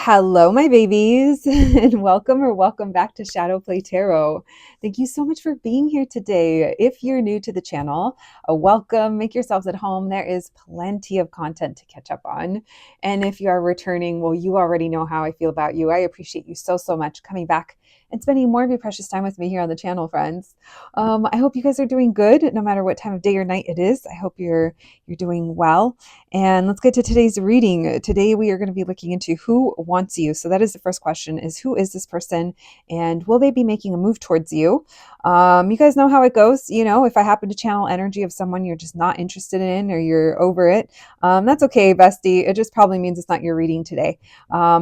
Hello, my babies, and welcome back to Shadow Play Tarot. Thank you so much for being here today. If you're new to the channel, welcome. Make yourselves at home. There is plenty of content to catch up on. And if you are returning, well, you already know how I feel about you. I appreciate you so much coming back and spending more of your precious time with me here on the channel, friends. I hope you guys are doing good, no matter what time of day or night it is. I hope you're doing well. And let's get to today's reading. Today we are going to be looking into who wants you. So that is the first question: is who is this person, and will they be making a move towards you? You guys know how it goes. You know, if I happen to channel energy of someone you're just not interested in or you're over it, that's okay, bestie. It just probably means it's not your reading today.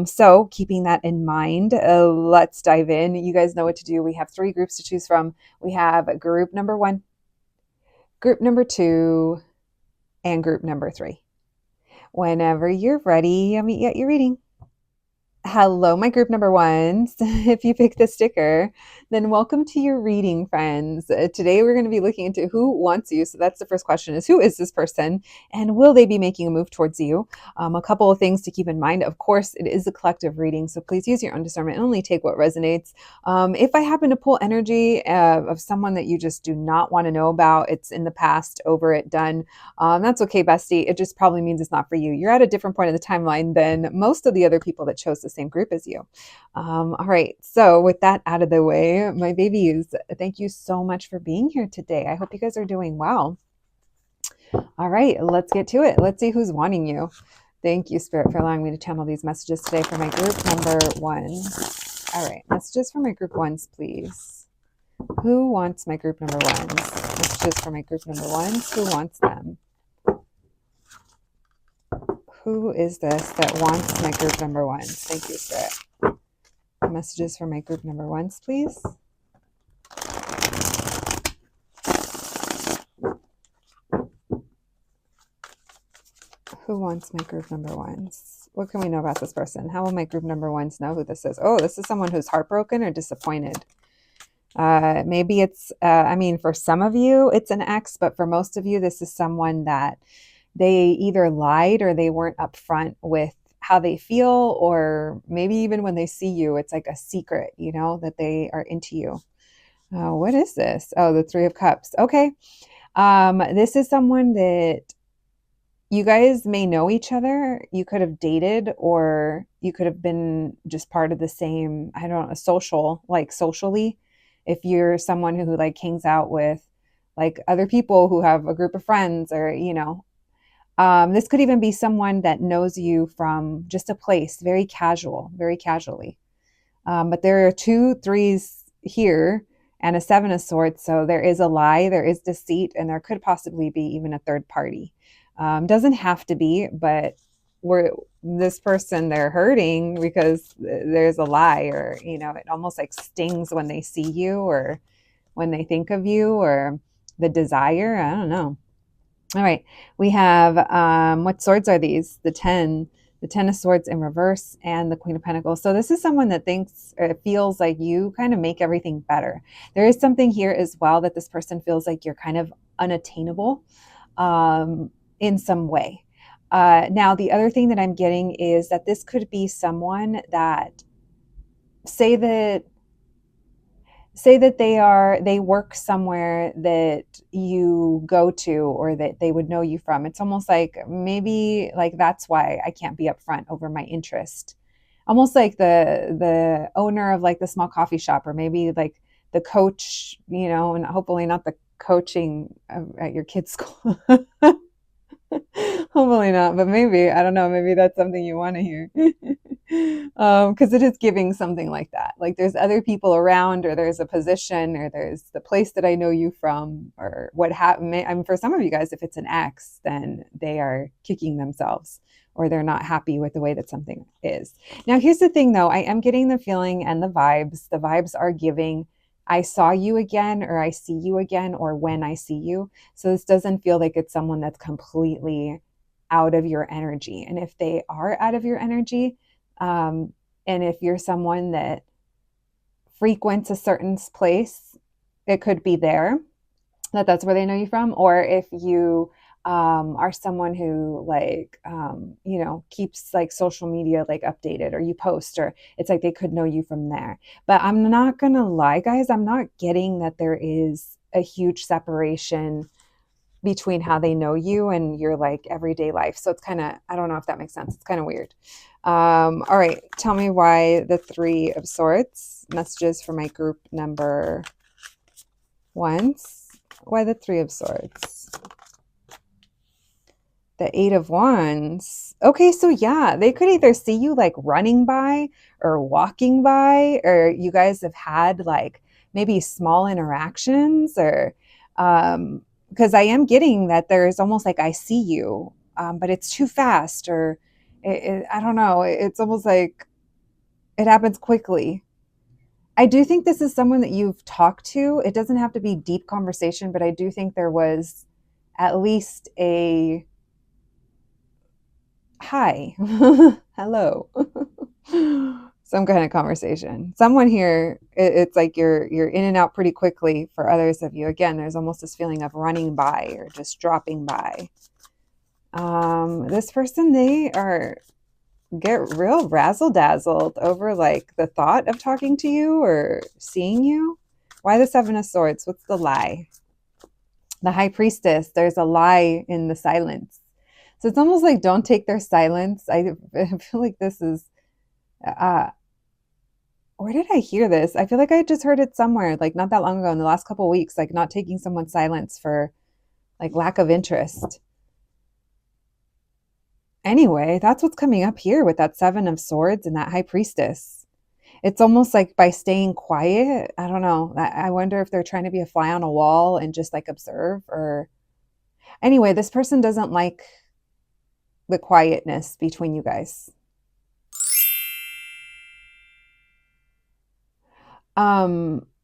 So keeping that in mind, let's dive in. You guys know what to do. We have three groups to choose from. We have group number 1, group number 2, and group number 3. Whenever you're ready, I'll meet you at your reading. Hello, my group number ones. If you pick the sticker, then welcome to your reading, friends. Today we're going to be looking into who wants you. So that's the first question: is who is this person, and will they be making a move towards you? A couple of things to keep in mind. Of course, it is a collective reading, so please use your own discernment and only take what resonates. If I happen to pull energy of someone that you just do not want to know about, it's in the past, over it, done. That's okay, bestie. It just probably means it's not for you. You're at a different point of the timeline than most of the other people that chose the same group as you. All right. So with that out of the way, my babies, thank you so much for being here today. I hope you guys are doing well. All right, let's get to it. Let's see who's wanting you. Thank you, Spirit, for allowing me to channel these messages today for my group number 1. All right, messages for my group 1s, please. Who wants my group number 1s? Messages for my group number 1s. Who wants them? Who is this that wants my group number 1s? Thank you, Spirit. Messages for my group number 1s, please. Who wants my group number 1s? What can we know about this person? How will my group number 1s know who this is? Oh, this is someone who's heartbroken or disappointed. Maybe it's, for some of you, it's an ex, but for most of you, this is someone that they either lied or they weren't upfront with how they feel, or maybe even when they see you, it's like a secret, that they are into you. What is this? Oh, the 3 of Cups. Okay. This is someone that you guys may know each other. You could have dated, or you could have been just part of the same, socially. If you're someone who like hangs out with like other people who have a group of friends, or, this could even be someone that knows you from just a place, very casually. But there are 2 3s here and a 7 of Swords. So there is a lie, there is deceit, and there could possibly be even a third party. Doesn't have to be, but this person, they're hurting because there's a lie, or, it almost like stings when they see you or when they think of you, or the desire. I don't know. All right, we have, what swords are these? The 10 of Swords in reverse, and the Queen of Pentacles. So this is someone that thinks, or feels like you kind of make everything better. There is something here as well that this person feels like you're kind of unattainable in some way. Now, the other thing that I'm getting is that this could be someone that say that they work somewhere that you go to, or that they would know you from. It's almost like maybe like that's why I can't be upfront over my interest. Almost like the owner of like the small coffee shop, or maybe like the coach, and hopefully not the coaching at your kid's school. Hopefully not, but maybe, I don't know, maybe that's something you want to hear. Because it is giving something like that. Like there's other people around, or there's a position, or there's the place that I know you from, or what happened. I mean, for some of you guys, if it's an ex, then they are kicking themselves, or they're not happy with the way that something is. Now, here's the thing though, I am getting the feeling and the vibes. The vibes are giving, I saw you again, or I see you again, or when I see you. So this doesn't feel like it's someone that's completely out of your energy. And if they are out of your energy, and if you're someone that frequents a certain place, it could be there, that's where they know you from. Or if you are someone who like, keeps like social media like updated, or you post, or it's like they could know you from there. But I'm not going to lie, guys, I'm not getting that there is a huge separation between how they know you and your like everyday life. So it's kind of, I don't know if that makes sense. It's kind of weird. All right. Tell me why the Three of Swords. Messages for my group number ones. Why the Three of Swords? The Eight of Wands. Okay, so yeah, they could either see you like running by or walking by, or you guys have had like maybe small interactions, or because I am getting that there's almost like I see you, but it's too fast, or I don't know. It's almost like it happens quickly. I do think this is someone that you've talked to. It doesn't have to be deep conversation, but I do think there was at least a hi, hello, some kind of conversation. Someone here, it's like you're in and out pretty quickly. For others of you, again, there's almost this feeling of running by or just dropping by. This person, they are get real razzle dazzled over like the thought of talking to you or seeing you. Why the Seven of Swords? What's the lie? The High Priestess. There's a lie in the silence. So it's almost like don't take their silence. I feel like this is, where did I hear this? I feel like I just heard it somewhere, like not that long ago in the last couple of weeks, like not taking someone's silence for like lack of interest. Anyway, that's what's coming up here with that Seven of Swords and that High Priestess. It's almost like by staying quiet, I don't know. I wonder if they're trying to be a fly on a wall and just like observe, or anyway, this person doesn't like the quietness between you guys.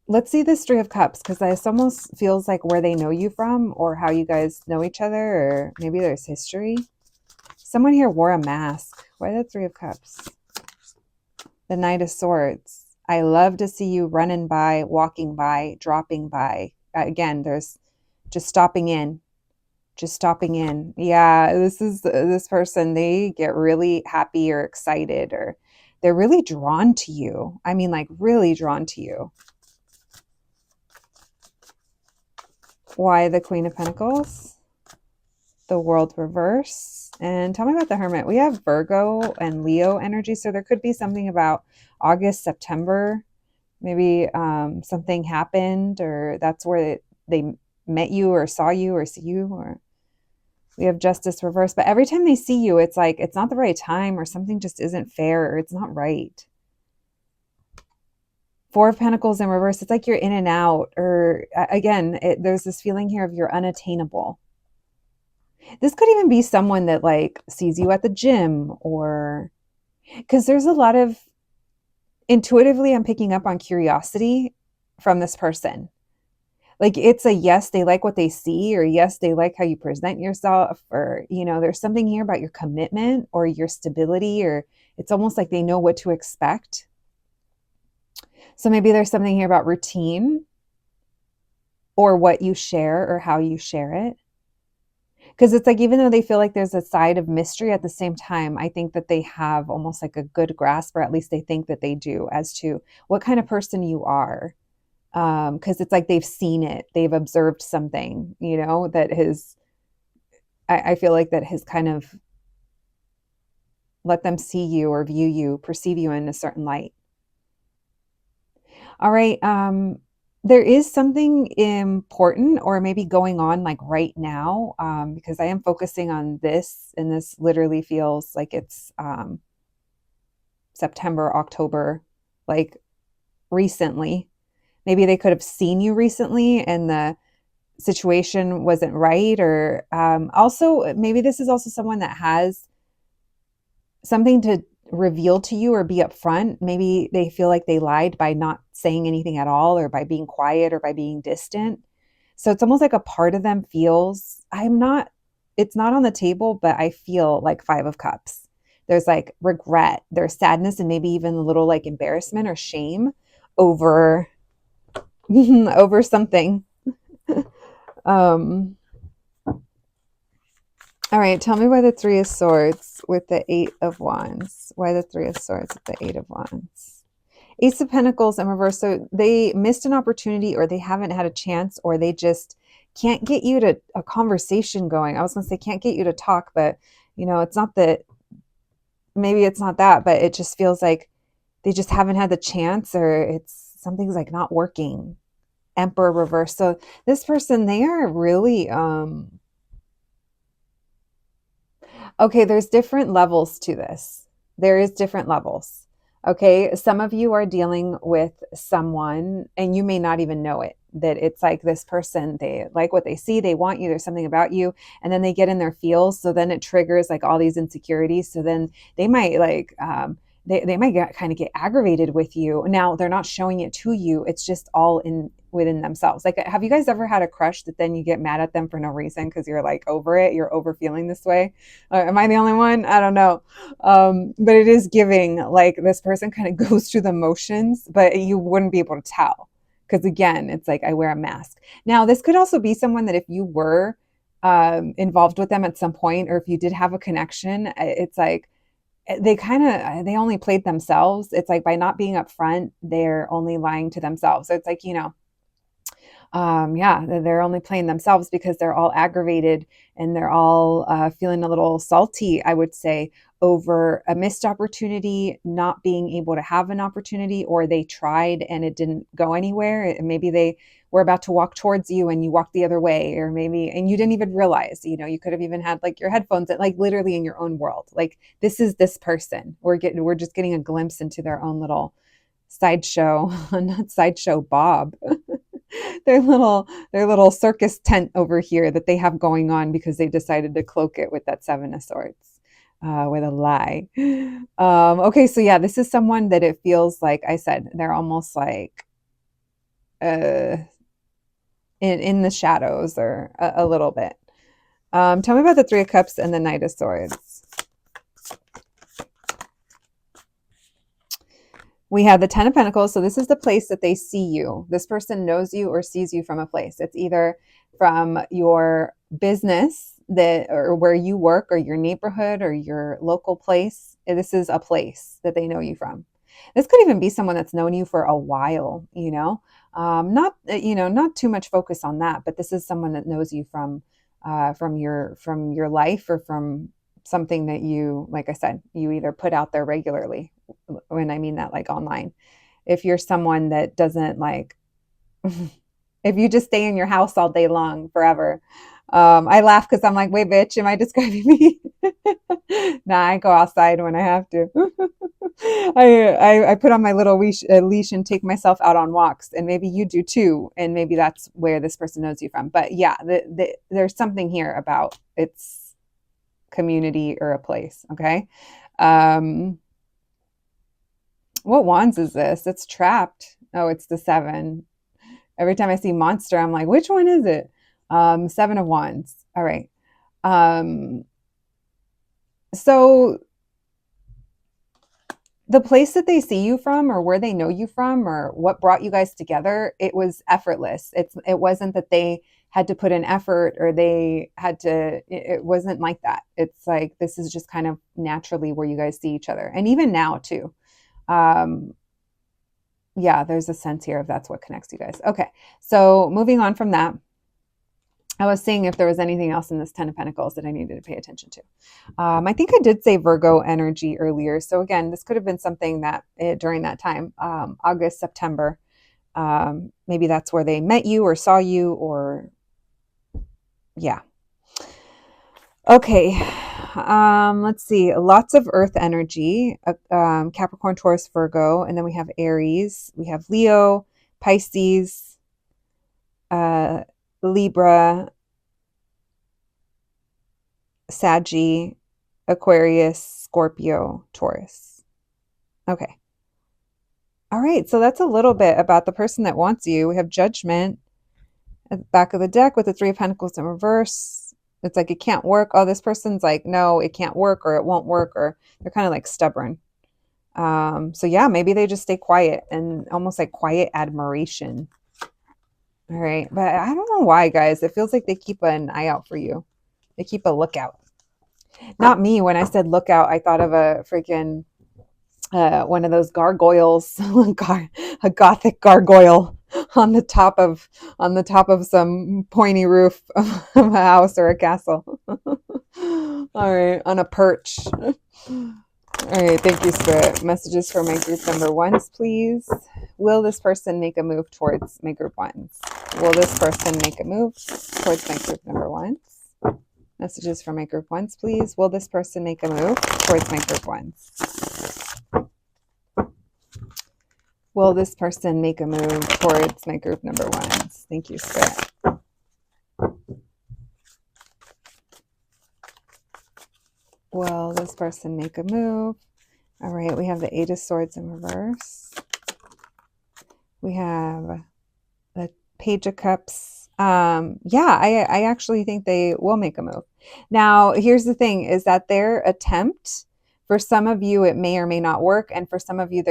Let's see this Three of Cups, because this almost feels like where they know you from or how you guys know each other, or maybe there's history. Someone here wore a mask. Why the Three of Cups? The Knight of Swords. I love to see you running by, walking by, dropping by. Again, there's just stopping in. Just stopping in. Yeah, this is this person. They get really happy or excited, or they're really drawn to you. I mean, like really drawn to you. Why the Queen of Pentacles? The World reverse. And tell me about the Hermit. We have Virgo and Leo energy, so there could be something about August, September. Maybe something happened, or that's where they met you or saw you or see you. Or we have Justice reverse. But every time they see you, it's like it's not the right time, or something just isn't fair, or it's not right. Four of Pentacles in reverse. It's like you're in and out, or again, there's this feeling here of you're unattainable. This could even be someone that like sees you at the gym, or because there's a lot of intuitively, I'm picking up on curiosity from this person. Like it's a yes, they like what they see, or yes, they like how you present yourself, or, there's something here about your commitment or your stability, or it's almost like they know what to expect. So maybe there's something here about routine or what you share or how you share it. Because it's like, even though they feel like there's a side of mystery, at the same time, I think that they have almost like a good grasp, or at least they think that they do, as to what kind of person you are. Because it's like they've seen it, they've observed something, that I feel like that has kind of let them see you or view you, perceive you in a certain light. All right. There is something important or maybe going on like right now, because I am focusing on this, and this literally feels like it's September, October, like recently. Maybe they could have seen you recently and the situation wasn't right, or also maybe this is also someone that has something to reveal to you or be upfront. Maybe they feel like they lied by not saying anything at all, or by being quiet, or by being distant. So it's almost like a part of them feels, it's not on the table, but I feel like Five of Cups. There's like regret, there's sadness, and maybe even a little like embarrassment or shame over over something. All right, tell me why the Three of Swords with the Eight of Wands. Why the Three of Swords with the Eight of Wands? Ace of Pentacles in reverse. So they missed an opportunity, or they haven't had a chance, or they just can't get you to a conversation going. I was going to say can't get you to talk, but it's not that. Maybe it's not that, but it just feels like they just haven't had the chance, or it's something's like not working. Emperor reverse. So this person, they are really okay, there's different levels to this. There is different levels. Okay, some of you are dealing with someone and you may not even know it, that it's like this person, they like what they see, they want you, there's something about you, and then they get in their feels. So then it triggers like all these insecurities. So then they might like, they might kind of get aggravated with you. Now they're not showing it to you. It's just all in within themselves. Like, have you guys ever had a crush that then you get mad at them for no reason because you're like over it, you're over feeling this way? Am I the only one? I don't know. But it is giving like this person kind of goes through the motions, but you wouldn't be able to tell because again, it's like I wear a mask. Now, this could also be someone that if you were involved with them at some point, or if you did have a connection, it's like they only played themselves. It's like by not being upfront, they're only lying to themselves. So it's like, yeah, they're only playing themselves because they're all aggravated and they're all feeling a little salty, I would say, over a missed opportunity, not being able to have an opportunity, or they tried and it didn't go anywhere. Maybe they were about to walk towards you and you walked the other way, or maybe, and you didn't even realize, you could have even had like your headphones at, like literally in your own world. Like this is this person. We're just getting a glimpse into their own little sideshow, not sideshow Bob. their little circus tent over here that they have going on because they decided to cloak it with that Seven of Swords, with a lie. Okay, so yeah, this is someone that it feels like I said they're almost like in the shadows, or a little bit. Tell me about the Three of Cups and the Knight of Swords. We have the Ten of Pentacles. So this is the place that they see you. This person knows you or sees you from a place. It's either from your business or where you work, or your neighborhood, or your local place. This is a place that they know you from. This could even be someone that's known you for a while, not too much focus on that, but this is someone that knows you from your life, or from something that you, like I said, you either put out there regularly. When I mean that, like online. If you're someone that doesn't like, if you just stay in your house all day long forever. I laugh because I'm like, wait, bitch, am I describing me? Nah, I go outside when I have to. I put on my little leash and take myself out on walks, and maybe you do too, and maybe that's where this person knows you from. But yeah, there's something here about it's community or a place. Okay. What wands is this? It's trapped. Oh, it's the Seven. Every time I see monster, I'm like, which one is it? Seven of Wands. All right. So the place that they see you from, or where they know you from, or what brought you guys together, it was effortless. It wasn't that they had to put in effort, or they had to, it wasn't like that. It's like, this is just kind of naturally where you guys see each other. And even now too. Yeah, there's a sense here of that's what connects you guys. Okay, so moving on from that, I was seeing if there was anything else in this Ten of Pentacles that I needed to pay attention to. I think I did say Virgo energy earlier. So again, this could have been something that during that time, August, September, maybe that's where they met you or saw you, or yeah. Okay, let's see. Lots of earth energy, Capricorn, Taurus, Virgo, and then we have Aries. We have Leo, Pisces, Libra, Saggy, Aquarius, Scorpio, Taurus. Okay. All right, so that's a little bit about the person that wants you. We have Judgment at the back of the deck with the Three of Pentacles in reverse. It's like, it can't work. Oh, this person's like, no, it can't work, or it won't work, or they're kind of like stubborn. So yeah, maybe they just stay quiet, and almost like quiet admiration. All right. But I don't know why, guys. It feels like they keep an eye out for you. They keep a lookout. Not me. When I said look out, I thought of a freaking one of those gargoyles, a gothic gargoyle on the top of some pointy roof of a house or a castle. All right, on a perch. All right, thank you, Spirit. Messages for my group number ones, please. Will this person make a move towards my group ones? Will this person make a move towards my group number ones? Messages for my group ones, please. Will this person make a move towards my group ones? Will this person make a move towards my group number ones? Thank you, Spirit. Will this person make a move? All right, we have the Eight of Swords in reverse. We have the Page of Cups. I actually think they will make a move. Now, here's the thing, is that their attempt, for some of you, it may or may not work. And for some of you,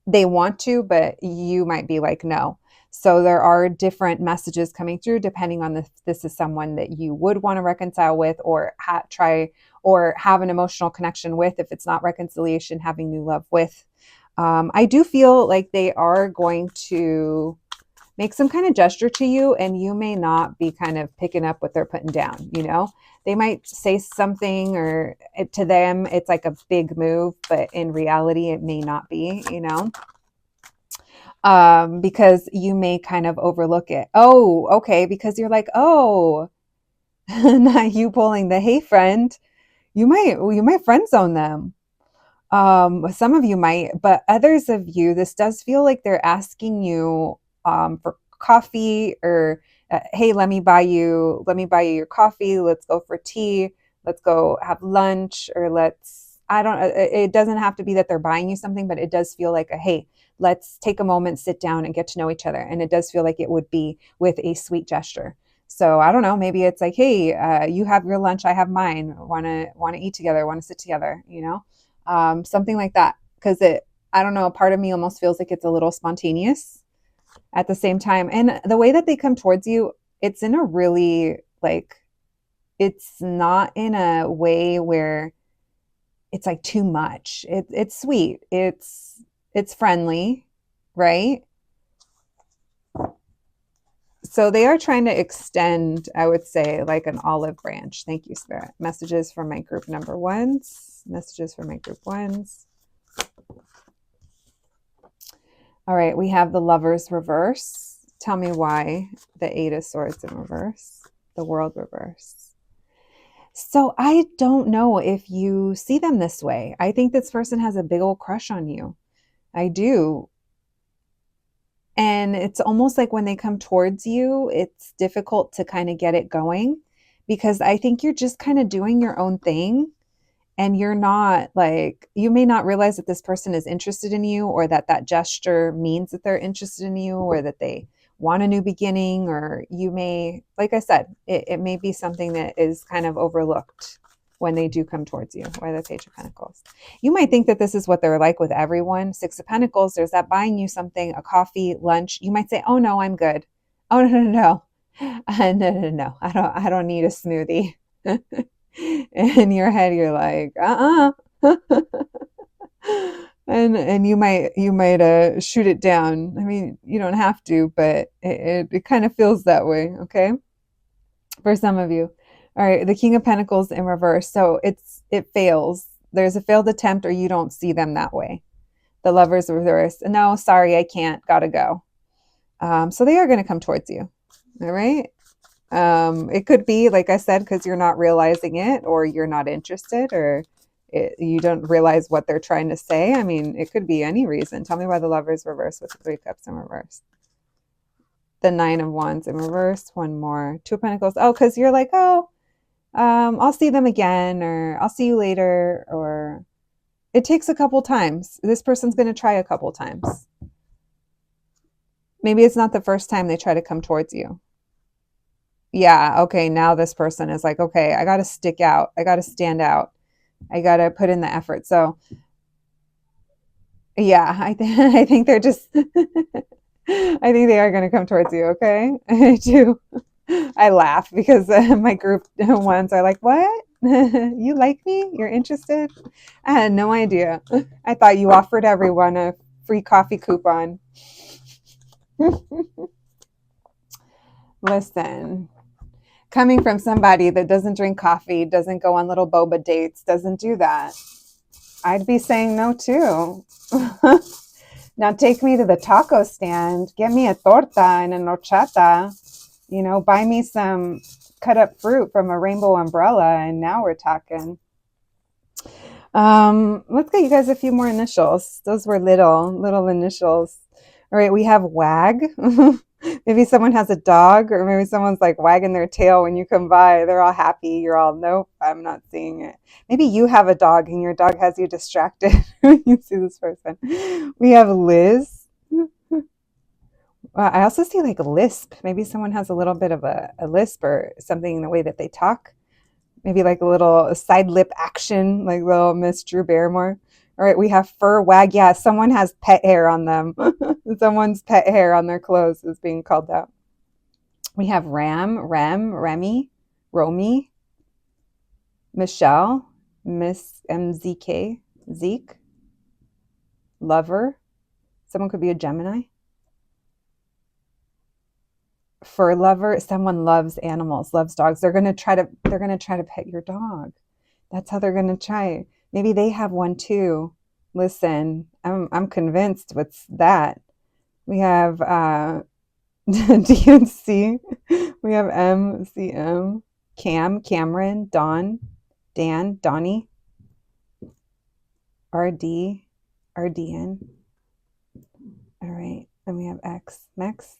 they want to, but you might be like, no. So there are different messages coming through depending on if this is someone that you would want to reconcile with or try or have an emotional connection with. If it's not reconciliation, having new love with. I do feel like they are going to make some kind of gesture to you, and you may not be kind of picking up what they're putting down. You know, they might say something, or to them it's like a big move, but in reality it may not be, you know, because you may kind of overlook it. Oh, okay, because you're like, oh, not you pulling the hey friend, you might friend zone them. Some of you might, but others of you, this does feel like they're asking you for coffee, or hey, let me buy you your coffee. Let's go for tea. Let's go have lunch, or it doesn't have to be that they're buying you something, but it does feel like hey, let's take a moment, sit down and get to know each other. And it does feel like it would be with a sweet gesture. So I don't know, maybe it's like, hey, you have your lunch, I have mine. Want to eat together, want to sit together, you know? Something like that, because I don't know, a part of me almost feels like it's a little spontaneous at the same time. And the way that they come towards you, it's in a really, like, it's not in a way where it's like too much. It's sweet. It's friendly, right? So they are trying to extend, I would say, like an olive branch. Thank you, Spirit. Messages for my group number ones. Messages for my group ones. All right, we have the Lovers reverse. Tell me why the Eight of Swords in reverse. The World reverse. So I don't know if you see them this way. I think this person has a big old crush on you. I do. And it's almost like when they come towards you, it's difficult to kind of get it going, because I think you're just kind of doing your own thing. And you're not like, you may not realize that this person is interested in you, or that gesture means that they're interested in you, or that they want a new beginning. Or you may, like I said, it may be something that is kind of overlooked when they do come towards you. Why the Page of Pentacles? You might think that this is what they're like with everyone. Six of Pentacles, there's that buying you something, a coffee, lunch. You might say, oh no, I'm good. Oh no. No. I don't need a smoothie. In your head, you're like, and you might shoot it down. I mean, you don't have to, but it kind of feels that way. Okay. For some of you. All right, the King of Pentacles in reverse. So it fails. There's a failed attempt, or you don't see them that way. The Lovers reverse. No, sorry, I can't. Gotta go. So they are going to come towards you. All right. It could be, like I said, because you're not realizing it, or you're not interested, or you don't realize what they're trying to say. I mean, it could be any reason. Tell me why the Lovers reverse with the Three Cups in reverse. The Nine of Wands in reverse. One more. Two of Pentacles. Oh, because you're like, oh, I'll see them again, or I'll see you later, or it takes a couple times. This person's going to try a couple times. Maybe it's not the first time they try to come towards you. Yeah, okay, now this person is like, okay, I got to stick out. I got to stand out. I got to put in the effort. So, yeah, I think they're just, I think they are going to come towards you, okay? I do. I laugh because my group ones are like, what? You like me? You're interested? I had no idea. I thought you offered everyone a free coffee coupon. Listen, coming from somebody that doesn't drink coffee, doesn't go on little boba dates, doesn't do that, I'd be saying no too. Now take me to the taco stand, get me a torta and a horchata, buy me some cut up fruit from a rainbow umbrella, and now we're talking. Let's get you guys a few more initials. Those were little initials. All right, we have wag. Maybe someone has a dog, or maybe someone's like wagging their tail when you come by. They're all happy. You're all, nope, I'm not seeing it. Maybe you have a dog and your dog has you distracted when you see this person. We have Liz. I also see like a lisp. Maybe someone has a little bit of a lisp or something in the way that they talk. Maybe like a little side lip action, like little Miss Drew Barrymore. All right, we have fur wag. Yeah, someone has pet hair on them. Someone's pet hair on their clothes is being called out. We have Remy, Romy, Michelle, Miss MZK, Zeke, Lover. Someone could be a Gemini. Fur lover, someone loves animals, loves dogs. They're gonna try to pet your dog. That's how they're gonna try. Maybe they have one too. Listen, I'm convinced. What's that? We have DNC. We have MCM, Cameron, Don, Dan, Donnie, RD, RDN. All right, and we have X, Mex.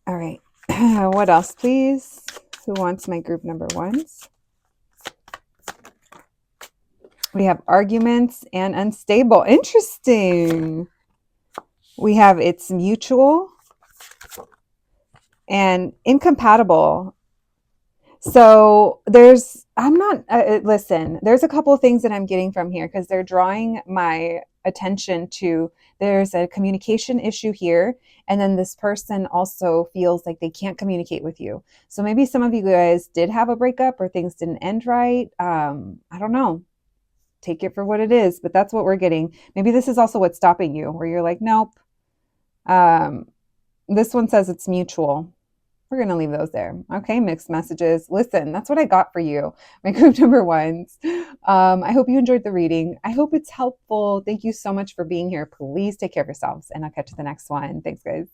All right, what else, please? Who wants my group number ones? We have arguments and unstable. Interesting. We have it's mutual and incompatible. So there's a couple of things that I'm getting from here because they're drawing my attention to there's a communication issue here. And then this person also feels like they can't communicate with you. So maybe some of you guys did have a breakup or things didn't end right. I don't know. Take it for what it is, but that's what we're getting. Maybe this is also what's stopping you, where you're like, nope. This one says it's mutual. We're going to leave those there. Okay, mixed messages. Listen, that's what I got for you, my group number ones. I hope you enjoyed the reading. I hope it's helpful. Thank you so much for being here. Please take care of yourselves, and I'll catch you the next one. Thanks, guys.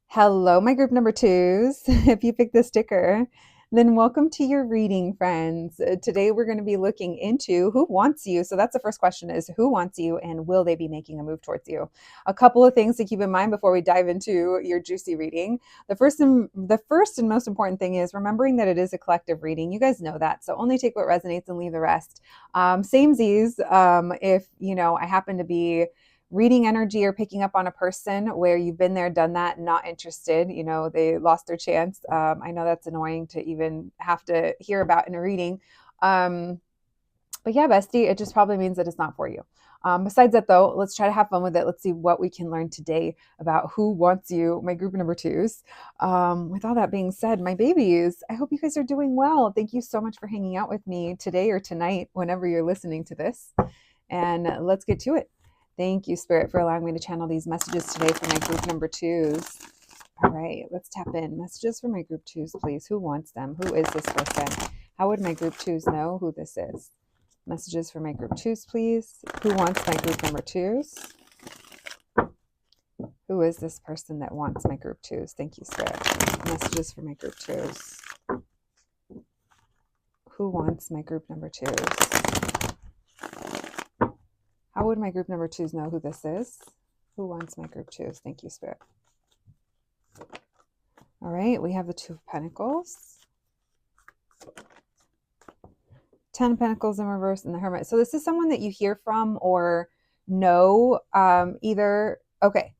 Hello, my group number twos. If you picked the sticker, then welcome to your reading, friends. Today we're going to be looking into who wants you. So that's the first question is who wants you and will they be making a move towards you? A couple of things to keep in mind before we dive into your juicy reading. The first and most important thing is remembering that it is a collective reading. You guys know that. So only take what resonates and leave the rest. Samesies, if, I happen to be reading energy or picking up on a person where you've been there, done that, not interested, they lost their chance. I know that's annoying to even have to hear about in a reading. But yeah, bestie, it just probably means that it's not for you. Besides that though, let's try to have fun with it. Let's see what we can learn today about who wants you, my group number twos. With all that being said, my babies, I hope you guys are doing well. Thank you so much for hanging out with me today or tonight, whenever you're listening to this. And let's get to it. Thank you, Spirit, for allowing me to channel these messages today for my group number twos. All right, let's tap in. Messages for my group twos, please. Who wants them? Who is this person? How would my group twos know who this is? Messages for my group twos, please. Who wants my group number twos? Who is this person that wants my group twos? Thank you, Spirit. Messages for my group twos. Who wants my group number twos? How would my group number twos know who this is? Who wants my group twos? Thank you, Spirit. All right, we have the Two of Pentacles. 10 of Pentacles in reverse and the Hermit. So this is someone that you hear from or know either, okay,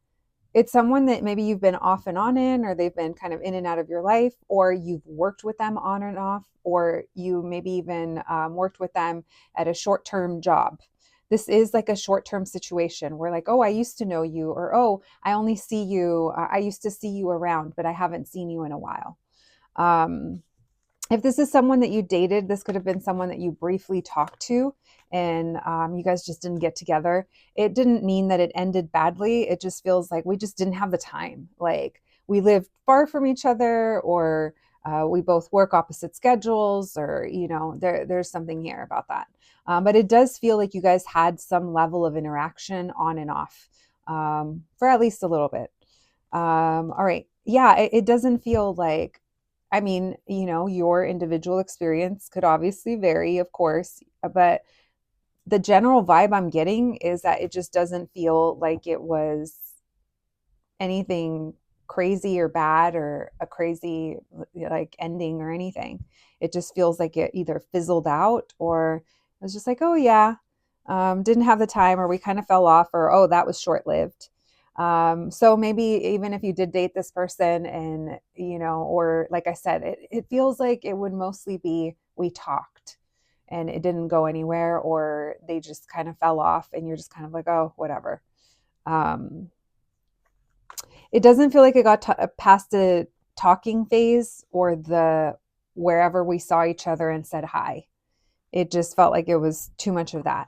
it's someone that maybe you've been off and on in, or they've been kind of in and out of your life, or you've worked with them on and off, or you maybe even worked with them at a short-term job. This is like a short-term situation where like, oh, I used to know you, or, oh, I only see you. I used to see you around, but I haven't seen you in a while. If this is someone that you dated, this could have been someone that you briefly talked to and you guys just didn't get together. It didn't mean that it ended badly. It just feels like we just didn't have the time. Like we lived far from each other, or we both work opposite schedules, or, there's something here about that. But it does feel like you guys had some level of interaction on and off for at least a little bit. All right. Yeah, it doesn't feel like, I mean, your individual experience could obviously vary, of course, but the general vibe I'm getting is that it just doesn't feel like it was anything crazy or bad or a crazy like ending or anything. It just feels like it either fizzled out, or it was just like, oh yeah, didn't have the time, or we kind of fell off, or oh, that was short lived. So maybe even if you did date this person and, or like I said, it feels like it would mostly be we talked and it didn't go anywhere, or they just kind of fell off and you're just kind of like, oh, whatever. Um, it doesn't feel like it got past the talking phase or the wherever we saw each other and said hi. It just felt like it was too much of that.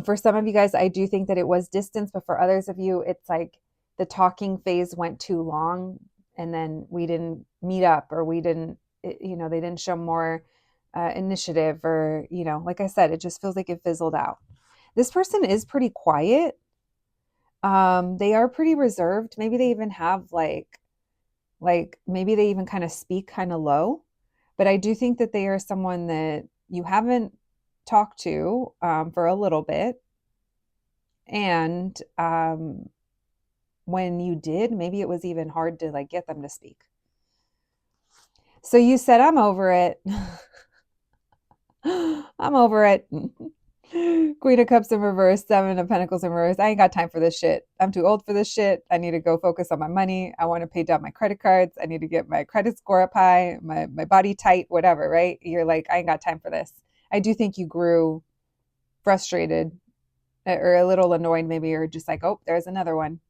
For some of you guys, I do think that it was distance, but for others of you, it's like the talking phase went too long and then we didn't meet up, or we didn't, they didn't show more initiative, or, like I said, it just feels like it fizzled out. This person is pretty quiet. They are pretty reserved. Maybe they even have like maybe they even kind of speak kind of low, but I do think that they are someone that you haven't talked to for a little bit. And when you did, maybe it was even hard to like get them to speak. So you said, I'm over it. I'm over it. Queen of Cups in reverse, Seven of Pentacles in reverse. I ain't got time for this shit. I'm too old for this shit. I need to go focus on my money. I want to pay down my credit cards. I need to get my credit score up high, my body tight, whatever, right? You're like, I ain't got time for this. I do think you grew frustrated or a little annoyed maybe, or just like, oh, there's another one.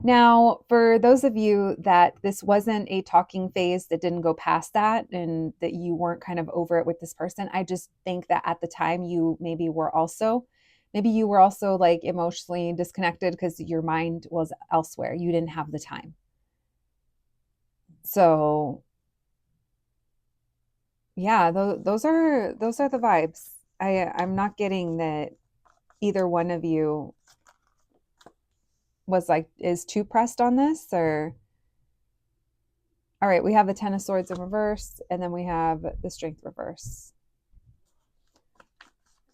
Now, for those of you that this wasn't a talking phase, that didn't go past that, and that you weren't kind of over it with this person, I just think that at the time you maybe you were also like emotionally disconnected because your mind was elsewhere. You didn't have the time. So yeah, those are the vibes. I'm not getting that either one of you was like, is too pressed on this, or all right, we have the Ten of Swords in reverse, and then we have the Strength reverse.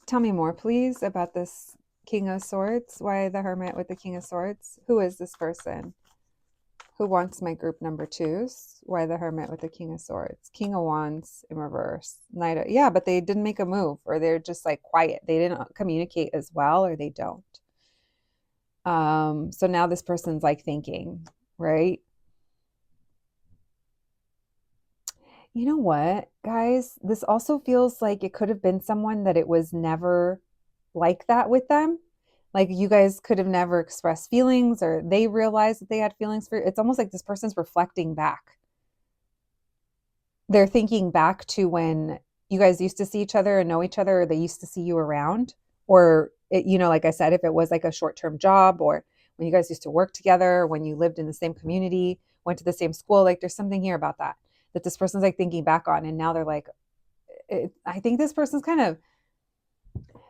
Tell me more, please, about this King of Swords. Why the Hermit with the King of Swords? Who is this person? Who wants my group number twos? Why the Hermit with the King of Swords? King of Wands in reverse. Knight of, yeah, but they didn't make a move, or they're just like quiet. They didn't communicate as well, or they don't. So now this person's like thinking, right? You know what, guys? This also feels like it could have been someone that it was never like that with them. Like you guys could have never expressed feelings, or they realized that they had feelings for you. It's almost like this person's reflecting back. They're thinking back to when you guys used to see each other and know each other, or they used to see you around, or like I said, if it was like a short-term job, or when you guys used to work together, when you lived in the same community, went to the same school, like there's something here about that this person's like thinking back on, and now they're like, I think this person's kind of,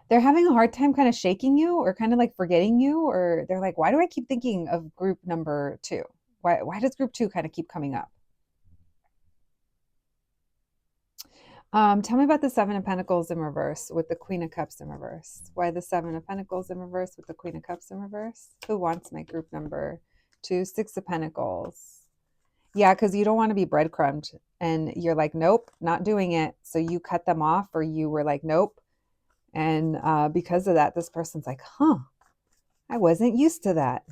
they're having a hard time kind of shaking you, or kind of like forgetting you, or they're like, why do I keep thinking of group number two? Why does group two kind of keep coming up? Tell me about the Seven of Pentacles in reverse with the Queen of Cups in reverse. Why the Seven of Pentacles in reverse with the Queen of Cups in reverse? Who wants my group number two? Six of Pentacles. Yeah, because you don't want to be breadcrumbed, and you're like, nope, not doing it. So you cut them off, or you were like, nope. And because of that, this person's like, huh, I wasn't used to that.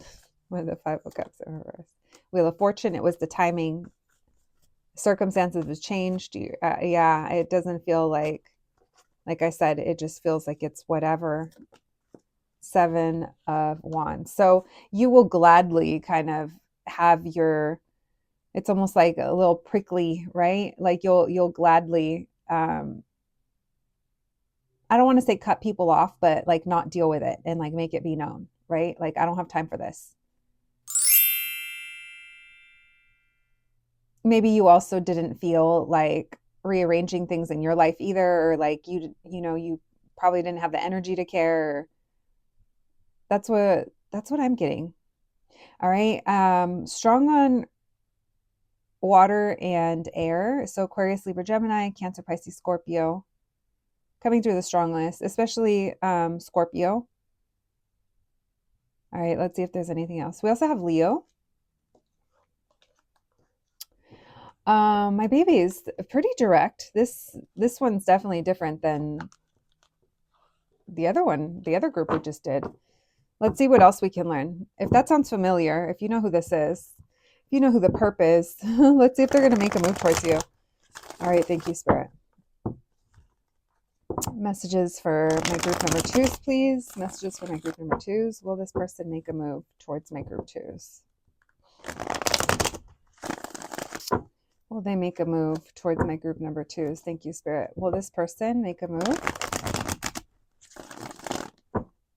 With the Five of Cups in reverse. Wheel of Fortune, it was the timing. Circumstances have changed. Yeah, it doesn't feel like I said, it just feels like it's whatever. Seven of Wands. So you will gladly kind of have your It's almost like a little prickly, right? Like you'll gladly, I don't want to say cut people off, but like not deal with it and like make it be known, right? Like, I don't have time for this. Maybe you also didn't feel like rearranging things in your life either, or like you probably didn't have the energy to care. That's what I'm getting. All right. Strong on water and air. So Aquarius, Libra, Gemini, Cancer, Pisces, Scorpio coming through the strong list, especially Scorpio. All right, let's see if there's anything else. We also have Leo. My baby is pretty direct. This one's definitely different than the other one, the other group we just did. Let's see what else we can learn. If that sounds familiar, if you know who this is, if you know who the perp is, let's see if they're going to make a move towards you. All right, thank you, Spirit. Messages for my group number twos, please. Messages for my group number twos. Will this person make a move towards my group twos? Will they make a move towards my group number twos? Thank you, Spirit. Will this person make a move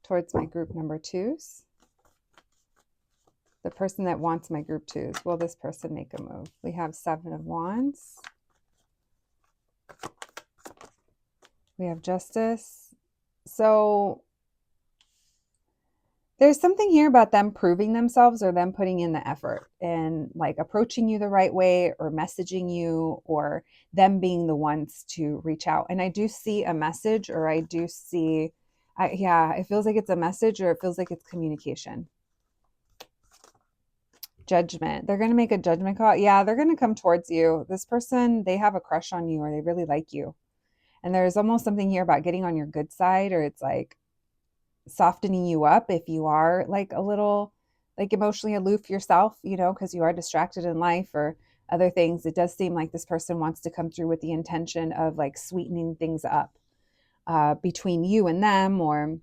towards my group number twos? The person that wants my group twos. Will this person make a move? We have 7 of Wands. We have Justice. So there's something here about them proving themselves or them putting in the effort and like approaching you the right way or messaging you or them being the ones to reach out. And I do see a message, or I do see, yeah, it feels like it's a message, or it feels like it's communication. Judgment. They're going to make a judgment call. Yeah, they're going to come towards you. This person, they have a crush on you, or they really like you. And there's almost something here about getting on your good side, or it's like softening you up if you are like a little like emotionally aloof yourself, because you are distracted in life or other things. It does seem like this person wants to come through with the intention of like sweetening things up between you and them, or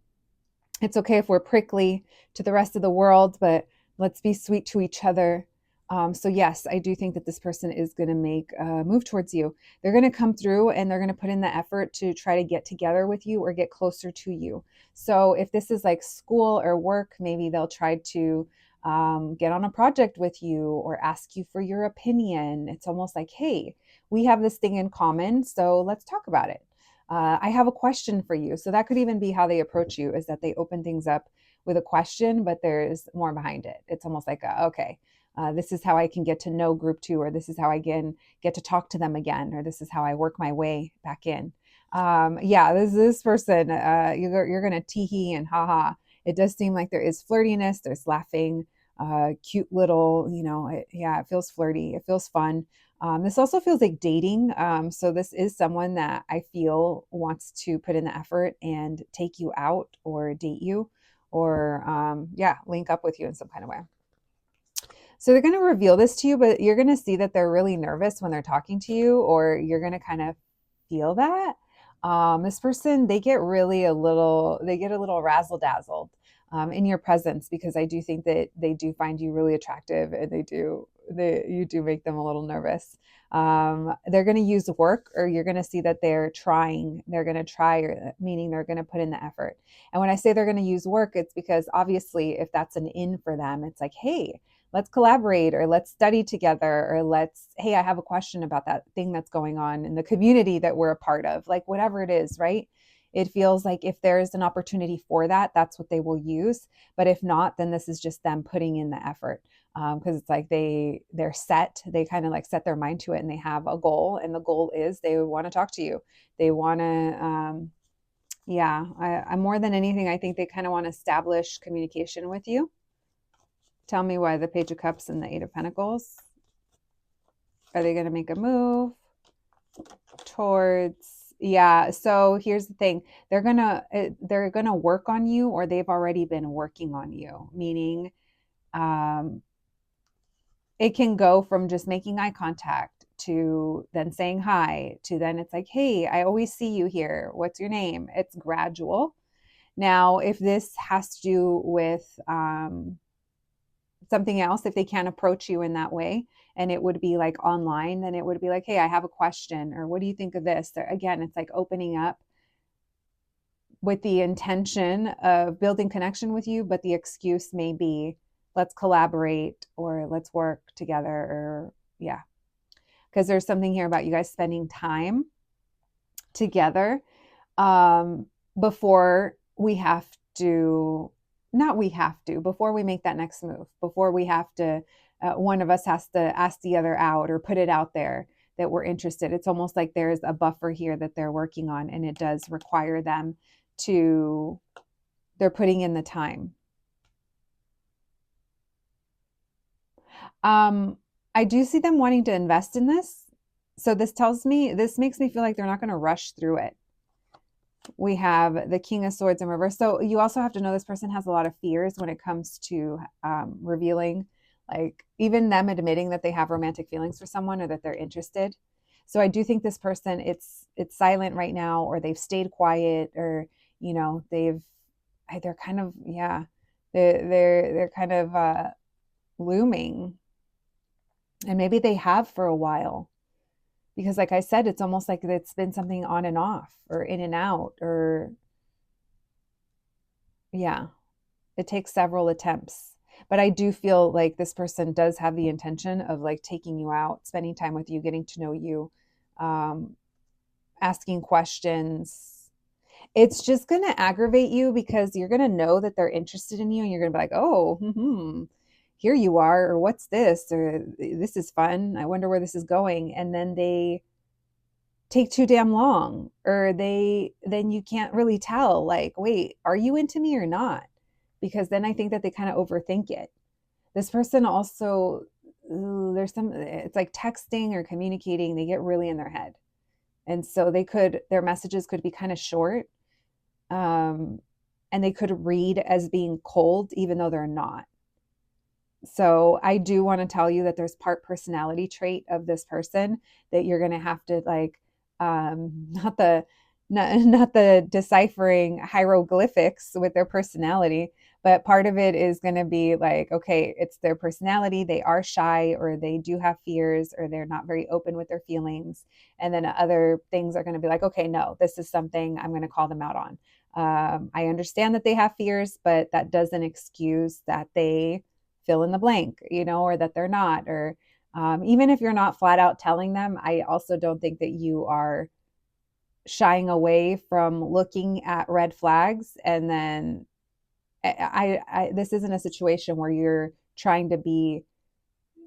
it's okay if we're prickly to the rest of the world, but let's be sweet to each other. So yes, I do think that this person is going to make a move towards you. They're going to come through and they're going to put in the effort to try to get together with you or get closer to you. So if this is like school or work, maybe they'll try to get on a project with you or ask you for your opinion. It's almost like, hey, we have this thing in common, so let's talk about it. I have a question for you. So that could even be how they approach you, is that they open things up with a question, but there's more behind it. It's almost like, okay, this is how I can get to know group 2, or this is how I can get to talk to them again, or this is how I work my way back in. Yeah, this person, you're going to tee-hee and ha-ha. It does seem like there is flirtiness, there's laughing, cute little, it feels flirty, it feels fun. This also feels like dating. So this is someone that I feel wants to put in the effort and take you out or date you or, link up with you in some kind of way. So they're going to reveal this to you, but you're going to see that they're really nervous when they're talking to you, or you're going to kind of feel that. This person, they get a little razzle dazzled in your presence, because I do think that they do find you really attractive, and you do make them a little nervous. They're going to use work, or you're going to see that they're going to try, meaning they're going to put in the effort. And when I say they're going to use work, it's because obviously if that's an in for them, it's like, hey, let's collaborate, or let's study together, or hey, I have a question about that thing that's going on in the community that we're a part of, like whatever it is, right? It feels like if there's an opportunity for that, that's what they will use. But if not, then this is just them putting in the effort, because it's like they're set. They kind of like set their mind to it, and they have a goal, and the goal is they want to talk to you. They want to, I more than anything, I think they kind of want to establish communication with you. Tell me why the Page of Cups and the 8 of Pentacles. Are they going to make a move towards? Yeah. So here's the thing. They're going to work on you, or they've already been working on you, meaning it can go from just making eye contact to then saying hi, to then it's like, hey, I always see you here. What's your name? It's gradual. Now, if this has to do with something else, if they can't approach you in that way, and it would be like online, then it would be like, hey, I have a question, or what do you think of this? Or, again, it's like opening up with the intention of building connection with you, but the excuse may be, let's collaborate or let's work together, or yeah. Because there's something here about you guys spending time together before we have to, not we have to, before we make that next move, before we have to, one of us has to ask the other out or put it out there that we're interested. It's almost like there's a buffer here that they're working on, and it does require them to, they're putting in the time. I do see them wanting to invest in this. So this tells me, this makes me feel like they're not going to rush through it. We have the King of Swords in reverse. So you also have to know this person has a lot of fears when it comes to revealing, like even them admitting that they have romantic feelings for someone or that they're interested. So I do think this person, it's silent right now, or they've stayed quiet, or you know, they're kind of, yeah, they're kind of looming, and maybe they have for a while. Because like I said, it's almost like it's been something on and off, or in and out, or yeah, it takes several attempts. But I do feel like this person does have the intention of like taking you out, spending time with you, getting to know you, um, asking questions. It's just going to aggravate you because you're going to know that they're interested in you, and you're going to be like, oh, here you are, or what's this, or this is fun. I wonder where this is going. And then they take too damn long, or then you can't really tell, like, wait, are you into me or not? Because then I think that they kind of overthink it. This person also, there's some, it's like texting or communicating, they get really in their head, and so their messages could be kind of short, um and they could read as being cold even though they're not. So I do want to tell you that there's part personality trait of this person that you're going to have to like, not the deciphering hieroglyphics with their personality, but part of it is going to be like, okay, it's their personality. They are shy, or they do have fears, or they're not very open with their feelings. And then other things are going to be like, okay, no, this is something I'm going to call them out on. I understand that they have fears, but that doesn't excuse that they fill in the blank, you know, or that they're not, or even if you're not flat out telling them, I also don't think that you are shying away from looking at red flags. And then this isn't a situation where you're trying to be